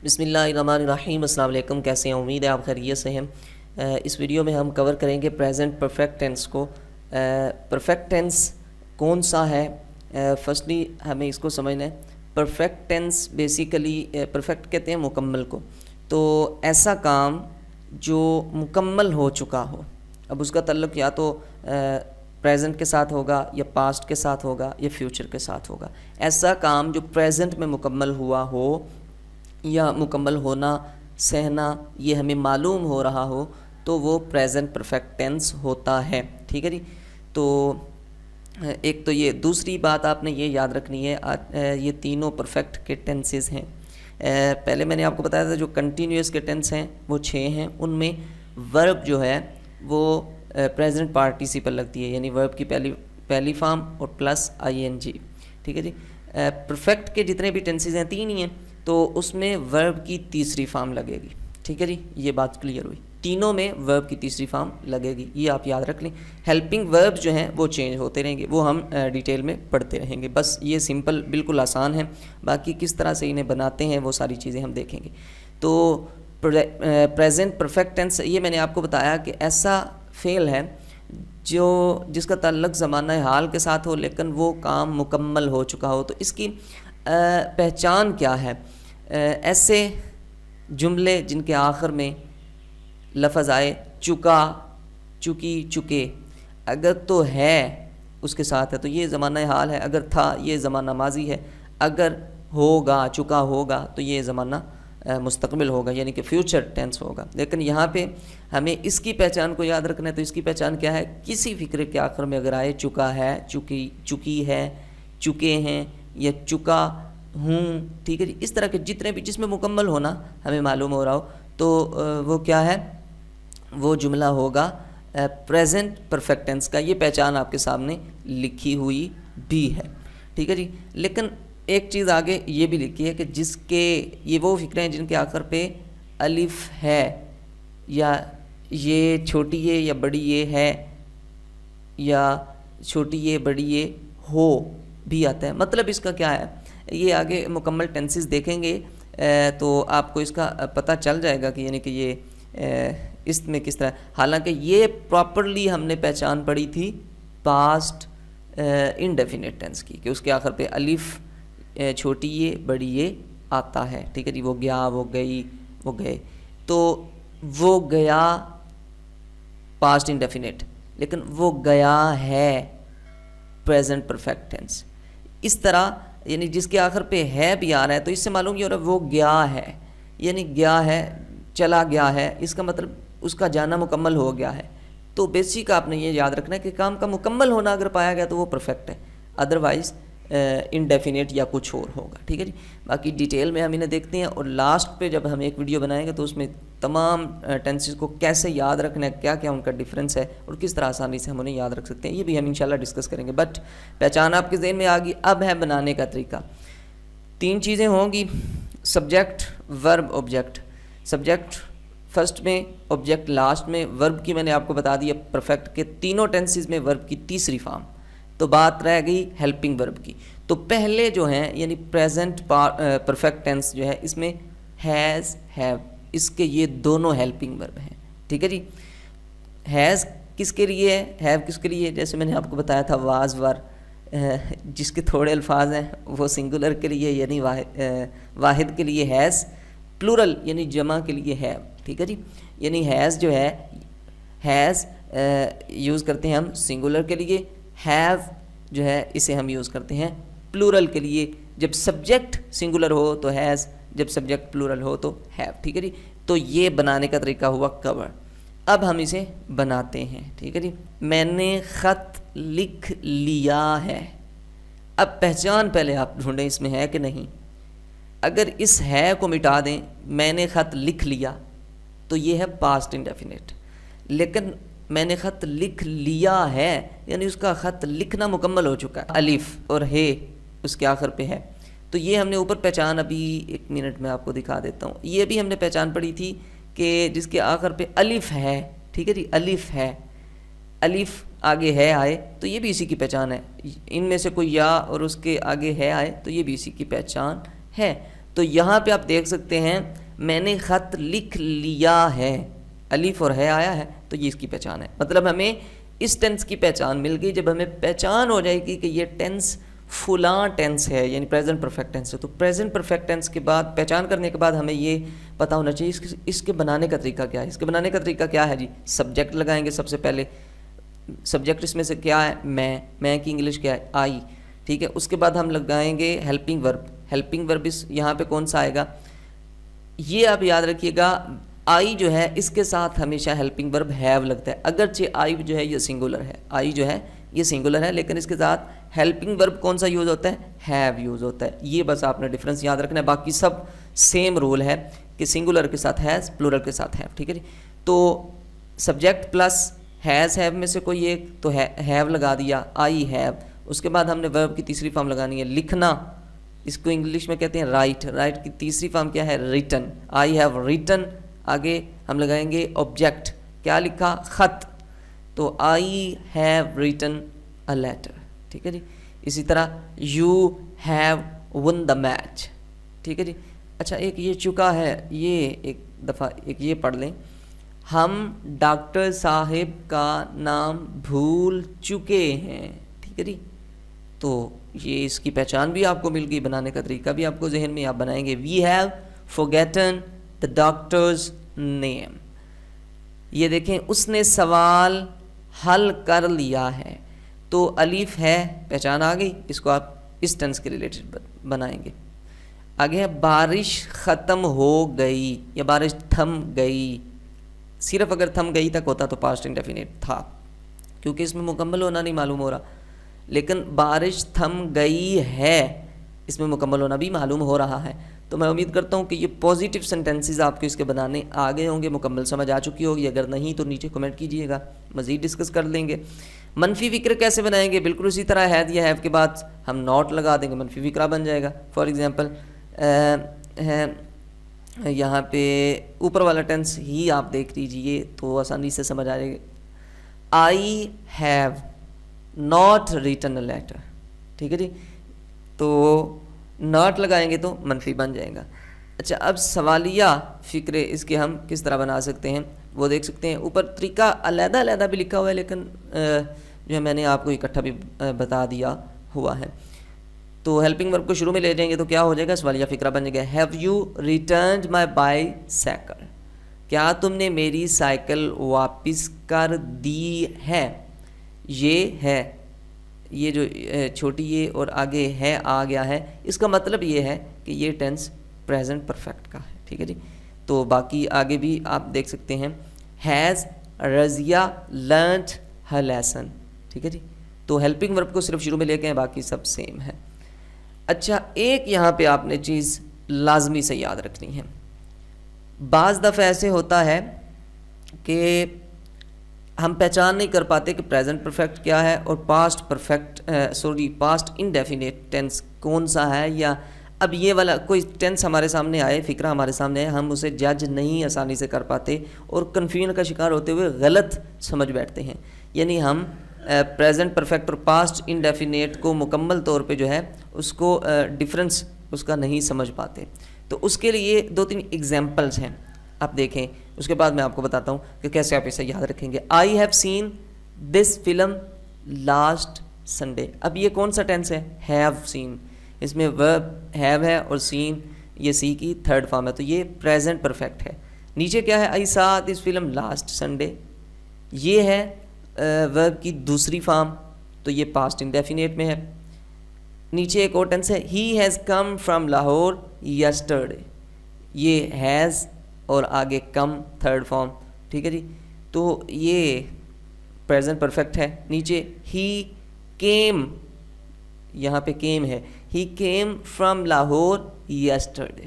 بسم اللہ الرحمن الرحیم۔ السلام علیکم، کیسے ہیں؟ امید ہے آپ خیریت سے ہیں۔ اس ویڈیو میں ہم کور کریں گے پریزنٹ پرفیکٹ ٹینس کو۔ پرفیکٹ ٹینس کون سا ہے؟ فرسٹلی ہمیں اس کو سمجھنا ہے۔ پرفیکٹ ٹینس بیسیکلی پرفیکٹ کہتے ہیں مکمل کو، تو ایسا کام جو مکمل ہو چکا ہو۔ اب اس کا تعلق یا تو پریزنٹ کے ساتھ ہوگا، یا پاسٹ کے ساتھ ہوگا، یا فیوچر کے ساتھ ہوگا۔ ایسا کام جو پریزنٹ میں مکمل ہوا ہو یا مکمل ہونا سہنا یہ ہمیں معلوم ہو رہا ہو، تو وہ پریزنٹ پرفیکٹ ٹینس ہوتا ہے۔ ٹھیک ہے جی۔ تو ایک تو یہ، دوسری بات آپ نے یہ یاد رکھنی ہے، یہ تینوں پرفیکٹ کے ٹینسز ہیں۔ پہلے میں نے آپ کو بتایا تھا جو کنٹینیوس کے ٹینس ہیں وہ 6 ہیں، ان میں ورب جو ہے وہ پریزنٹ پارٹیسپل لگتی ہے، یعنی ورب کی پہلی فارم اور پلس ING۔ ٹھیک ہے جی۔ پرفیکٹ کے جتنے بھی ٹینسز ہیں 3 ہی ہیں، تو اس میں ورب کی تیسری فارم لگے گی۔ ٹھیک ہے جی، یہ بات کلیئر ہوئی۔ تینوں میں ورب کی تیسری فارم لگے گی، یہ آپ یاد رکھ لیں۔ ہیلپنگ ورب جو ہیں وہ چینج ہوتے رہیں گے، وہ ہم ڈیٹیل میں پڑھتے رہیں گے۔ بس یہ سمپل بالکل آسان ہے، باقی کس طرح سے انہیں بناتے ہیں وہ ساری چیزیں ہم دیکھیں گے۔ تو پریزنٹ پرفیکٹ ٹینس، یہ میں نے آپ کو بتایا کہ ایسا فعل ہے جس کا تعلق زمانہ حال کے ساتھ ہو لیکن وہ کام مکمل ہو چکا ہو۔ تو اس کی پہچان کیا ہے؟ ایسے جملے جن کے آخر میں لفظ آئے چکا، چکی، چکے، اگر تو ہے اس کے ساتھ ہے تو یہ زمانہ حال ہے، اگر تھا یہ زمانہ ماضی ہے، اگر ہوگا، چکا ہوگا تو یہ زمانہ مستقبل ہوگا، یعنی کہ فیوچر ٹینس ہوگا۔ لیکن یہاں پہ ہمیں اس کی پہچان کو یاد رکھنا ہے۔ تو اس کی پہچان کیا ہے؟ کسی فقرے کے آخر میں اگر آئے چکا ہے، چکی ہے، چکے ہیں، یا چکا ہوں، ٹھیک ہے جی، اس طرح کے جتنے بھی جس میں مکمل ہونا ہمیں معلوم ہو رہا ہو، تو وہ کیا ہے؟ وہ جملہ ہوگا پریزنٹ پرفیکٹ ٹینس کا۔ یہ پہچان آپ کے سامنے لکھی ہوئی بھی ہے۔ ٹھیک ہے جی۔ لیکن ایک چیز آگے یہ بھی لکھی ہے کہ جس کے یہ وہ فقرے ہیں جن کے آخر پہ الف ہے، یا یہ چھوٹی یہ یا بڑی یہ ہے، یا چھوٹی یہ بڑی یہ ہو بھی آتا ہے۔ مطلب اس کا کیا ہے؟ یہ آگے مکمل ٹینسز دیکھیں گے تو آپ کو اس کا پتہ چل جائے گا کہ یعنی کہ یہ اس میں کس طرح۔ حالانکہ یہ پراپرلی ہم نے پہچان پڑھی تھی پاسٹ انڈیفینٹ ٹینس کی، کہ اس کے آخر پہ الف چھوٹی یہ بڑی یہ آتا ہے۔ ٹھیک ہے جی۔ وہ گیا، وہ گئی، وہ گئے، تو وہ گیا پاسٹ انڈیفینٹ، لیکن وہ گیا ہے پریزنٹ پرفیکٹ ٹینس۔ اس طرح یعنی جس کے آخر پہ ہے بھی آ رہا ہے تو اس سے معلوم یہ ہو رہا ہے وہ گیا ہے، یعنی گیا ہے، چلا گیا ہے، اس کا مطلب اس کا جانا مکمل ہو گیا ہے۔ تو بیسک آپ نے یہ یاد رکھنا ہے کہ کام کا مکمل ہونا اگر پایا گیا تو وہ پرفیکٹ ہے، ادروائز انڈیفینٹ یا کچھ اور ہوگا۔ ٹھیک ہے جی۔ باقی ڈیٹیل میں ہم انہیں دیکھتے ہیں، اور لاسٹ پہ جب ہم ایک ویڈیو بنائیں گے تو اس میں تمام ٹینسز کو کیسے یاد رکھنا ہے، کیا کیا ان کا ڈفرینس ہے، اور کس طرح آسانی سے ہم انہیں یاد رکھ سکتے ہیں، یہ بھی ہم انشاءاللہ ڈسکس کریں گے۔ بٹ پہچان آپ کے ذہن میں آ گئی۔ اب ہے بنانے کا طریقہ۔ 3 چیزیں ہوں گی: سبجیکٹ، ورب، آبجیکٹ۔ سبجیکٹ فرسٹ میں، آبجیکٹ لاسٹ میں۔ ورب کی میں نے آپ کو بتا دیا پرفیکٹ کے تینوں ٹینسز میں ورب کی تیسری فارم۔ تو بات رہ گئی ہیلپنگ ورب کی۔ تو پہلے جو ہیں یعنی پریزنٹ پرفیکٹ ٹینس جو ہے اس میں ہیز، ہیو، اس کے یہ دونوں ہیلپنگ ورب ہیں۔ ٹھیک ہے جی۔ ہیز کس کے لیے ہے؟ ہیو کس کے لیے؟ جیسے میں نے آپ کو بتایا تھا واز ور، جس کے تھوڑے الفاظ ہیں وہ سنگولر کے لیے یعنی واحد کے لیے ہیز، پلورل یعنی جمع کے لیے ہیو۔ ٹھیک ہے جی۔ یعنی ہیز جو ہے، ہیز یوز کرتے ہیں ہم سنگولر کے لیے، ہیو جو ہے اسے ہم یوز کرتے ہیں پلورل کے لیے۔ جب سبجیکٹ سنگولر ہو تو ہیز، جب سبجیکٹ پلورل ہو تو ہیو۔ ٹھیک ہے جی۔ تو یہ بنانے کا طریقہ ہوا کور۔ اب ہم اسے بناتے ہیں۔ ٹھیک ہے جی۔ میں نے خط لکھ لیا ہے۔ اب پہچان پہلے آپ ڈھونڈیں اس میں ہے کہ نہیں۔ اگر اس ہے کو مٹا دیں، میں نے خط لکھ لیا، تو یہ ہے پاسٹ انڈیفینٹ۔ لیکن میں نے خط لکھ لیا ہے یعنی اس کا خط لکھنا مکمل ہو چکا ہے، الف اور ہے اس کے آخر پہ ہے۔ تو یہ ہم نے اوپر پہچان، ابھی 1 منٹ میں آپ کو دکھا دیتا ہوں۔ یہ بھی ہم نے پہچان پڑھی تھی کہ جس کے آخر پہ الف ہے، ٹھیک ہے جی، الف ہے، الف آگے ہے آئے تو یہ بھی اسی کی پہچان ہے۔ ان میں سے کوئی یا اور اس کے آگے ہے آئے تو یہ بھی اسی کی پہچان ہے۔ تو یہاں پہ آپ دیکھ سکتے ہیں میں نے خط لکھ لیا ہے، الف اور ہے آیا ہے، تو یہ اس کی پہچان ہے. مطلب ہمیں اس ٹینس کی پہچان مل گئی. جب ہمیں پہچان ہو جائے گی کہ یہ ٹینس فلاں ٹینس ہے، یعنی پریزنٹ پرفیکٹ ٹینس ہے، تو پریزنٹ پرفیکٹ ٹینس کے بعد پہچان کرنے کے بعد ہمیں یہ پتہ ہونا چاہیے اس کے بنانے کا طریقہ کیا ہے. اس کے بنانے کا طریقہ کیا ہے جی؟ سبجیکٹ لگائیں گے سب سے پہلے. سبجیکٹ اس میں سے کیا ہے؟ میں کی انگلش کیا ہے؟ آئی. ٹھیک ہے. اس کے بعد ہم لگائیں گے ہیلپنگ ورب. ہیلپنگ ورب یہاں پہ کون سا آئے گا؟ یہ آپ یاد رکھیے گا، آئی جو ہے اس کے ساتھ ہمیشہ ہیلپنگ ورب ہیو لگتا ہے. اگرچہ آئی جو ہے یہ سنگولر ہے، آئی جو ہے یہ سنگولر ہے، لیکن اس کے ساتھ ہیلپنگ ورب کون سا یوز ہوتا ہے؟ ہیو یوز ہوتا ہے. یہ بس آپ نے ڈفرینس یاد رکھنا ہے. باقی سب سیم رول ہے کہ سنگولر کے ساتھ ہیز، پلورل کے ساتھ ہیو. ٹھیک ہے جی. تو سبجیکٹ پلس ہیز ہیو میں سے کوئی ایک، تو ہیو لگا دیا، آئی ہیو. اس کے بعد ہم نے ورب کی تیسری فارم لگانی ہے لکھنا. اس کو انگلش میں کہتے ہیں رائٹ. رائٹ کی تیسری فارم کیا ہے؟ ریٹن. I have written. آگے ہم لگائیں گے آبجیکٹ. کیا لکھا؟ خط. تو I have written a letter. ٹھیک ہے جی. اسی طرح you have won the match. ٹھیک ہے جی. اچھا ایک یہ چکا ہے، یہ ایک دفعہ ایک یہ پڑھ لیں. ہم ڈاکٹر صاحب کا نام بھول چکے ہیں. ٹھیک ہے جی. تو یہ اس کی پہچان بھی آپ کو مل گئی، بنانے کا طریقہ بھی آپ کو ذہن میں آپ بنائیں گے. We have forgotten the doctor's name. یہ دیکھیں اس نے سوال حل کر لیا ہے. تو الف ہے، پہچان آ گئی. اس کو آپ اس ٹینس کے ریلیٹڈ بنائیں گے. آگے ہے بارش ختم ہو گئی یا بارش تھم گئی. صرف اگر تھم گئی تک ہوتا تو پاسٹ انڈیفینیٹ تھا، کیونکہ اس میں مکمل ہونا نہیں معلوم ہو رہا. لیکن بارش تھم گئی ہے، اس میں مکمل ہونا بھی معلوم ہو رہا ہے. تو میں امید کرتا ہوں کہ یہ پازیٹیو سینٹینسز آپ کو اس کے بنانے آ گئے ہوں گے، مکمل سمجھ آ چکی ہوگی. اگر نہیں تو نیچے کمنٹ کیجئے گا، مزید ڈسکس کر لیں گے. منفی فکر کیسے بنائیں گے؟ بالکل اسی طرح ہیڈ یا ہیو کے بعد ہم ناٹ لگا دیں گے، منفی فکرہ بن جائے گا. فار ایگزامپل یہاں پہ اوپر والا ٹینس ہی آپ دیکھ لیجئے تو آسانی سے سمجھ آ جائے گا. I have not written a letter. ٹھیک ہے جی. تو ناٹ لگائیں گے تو منفی بن جائے گا. اچھا اب سوالیہ فکرے اس کے ہم کس طرح بنا سکتے ہیں وہ دیکھ سکتے ہیں. اوپر طریقہ علیحدہ علیحدہ بھی لکھا ہوا ہے، لیکن جو ہے میں نے آپ کو اکٹھا بھی بتا دیا ہوا ہے. تو ہیلپنگ ورب کو شروع میں لے جائیں گے تو کیا ہو جائے گا؟ سوالیہ فکرہ بن جائے گا. Have you returned my bicycle. کیا تم نے میری سائیکل واپس کر دی ہے؟ یہ ہے، یہ جو چھوٹی یہ اور آگے ہے آ گیا ہے، اس کا مطلب یہ ہے کہ یہ ٹینس پریزنٹ پرفیکٹ کا ہے. ٹھیک ہے جی. تو باقی آگے بھی آپ دیکھ سکتے ہیں. Has Razia learned Hare lesson. ٹھیک ہے جی. تو ہیلپنگ ورب کو صرف شروع میں لے کے ہیں، باقی سب سیم ہے. اچھا ایک یہاں پہ آپ نے چیز لازمی سے یاد رکھنی ہے. بعض دفعہ ایسے ہوتا ہے کہ ہم پہچان نہیں کر پاتے کہ پریزنٹ پرفیکٹ کیا ہے اور پاسٹ انڈیفینیٹ ٹینس کون سا ہے. یا اب یہ والا کوئی ٹینس ہمارے سامنے آئے، فکرہ ہمارے سامنے آئے، ہم اسے جج نہیں آسانی سے کر پاتے اور کنفیوژن کا شکار ہوتے ہوئے غلط سمجھ بیٹھتے ہیں. یعنی ہم پریزنٹ پرفیکٹ اور پاسٹ انڈیفینیٹ کو مکمل طور پہ جو ہے اس کو ڈفرینس اس کا نہیں سمجھ پاتے. تو اس کے لیے 2-3 ایگزامپلز ہیں، آپ دیکھیں. اس کے بعد میں آپ کو بتاتا ہوں کہ کیسے آپ اسے یاد رکھیں گے. I have seen this film last Sunday. اب یہ کون سا ٹینس ہے؟ Have seen. اس میں ورب ہیو ہے اور سین یہ سی کی تھرڈ فارم ہے، تو یہ پریزنٹ پرفیکٹ ہے. نیچے کیا ہے؟ آئی سا دس فلم لاسٹ سنڈے. یہ ہے ورب کی دوسری فارم، تو یہ پاسٹ انڈیفینیٹ میں ہے. نیچے ایک اور ٹینس ہے، he has come from Lahore yesterday. یہ ہیز اور آگے کم تھرڈ فارم. ٹھیک ہے جی. تو یہ پریزنٹ پرفیکٹ ہے. نیچے ہی کیم، یہاں پہ کیم ہے، he came from Lahore yesterday.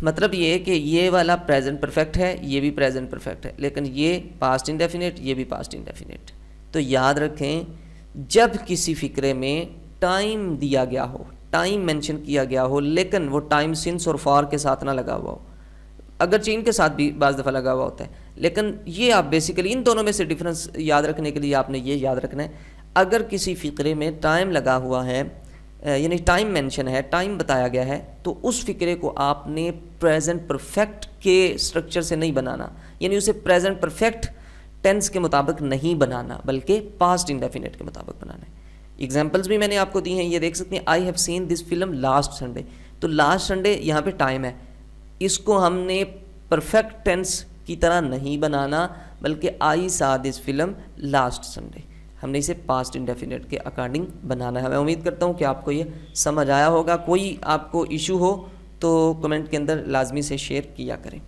مطلب یہ کہ یہ والا پریزنٹ پرفیکٹ ہے، یہ بھی پریزنٹ پرفیکٹ ہے، لیکن یہ پاسٹ انڈیفینیٹ، یہ بھی پاسٹ انڈیفینیٹ. تو یاد رکھیں جب کسی فقرے میں ٹائم دیا گیا ہو، ٹائم مینشن کیا گیا ہو، لیکن وہ ٹائم سنس اور فار کے ساتھ نہ لگا ہوا ہو، اگرچہ ان کے ساتھ بھی بعض دفعہ لگا ہوا ہوتا ہے، لیکن یہ آپ بیسیکلی ان دونوں میں سے ڈفرینس یاد رکھنے کے لیے آپ نے یہ یاد رکھنا ہے. اگر کسی فقرے میں ٹائم لگا ہوا ہے یعنی ٹائم مینشن ہے، ٹائم بتایا گیا ہے، تو اس فقرے کو آپ نے پریزنٹ پرفیکٹ کے اسٹرکچر سے نہیں بنانا، یعنی اسے پریزنٹ پرفیکٹ ٹینس کے مطابق نہیں بنانا بلکہ پاسٹ انڈیفینٹ کے مطابق بنانا ہے۔ ایگزامپلس بھی میں نے آپ کو دی ہیں، یہ دیکھ سکتے ہیں I have seen this film last Sunday, تو لاسٹ سنڈے یہاں پہ ٹائم ہے، اس کو ہم نے پرفیکٹ ٹینس کی طرح نہیں بنانا بلکہ آئی سا دس فلم لاسٹ سنڈے، ہم نے اسے پاسٹ انڈیفینٹ کے اکارڈنگ بنانا ہے۔ میں امید کرتا ہوں کہ آپ کو یہ سمجھ آیا ہوگا۔ کوئی آپ کو ایشو ہو تو کمنٹ کے اندر لازمی سے شیئر کیا کریں۔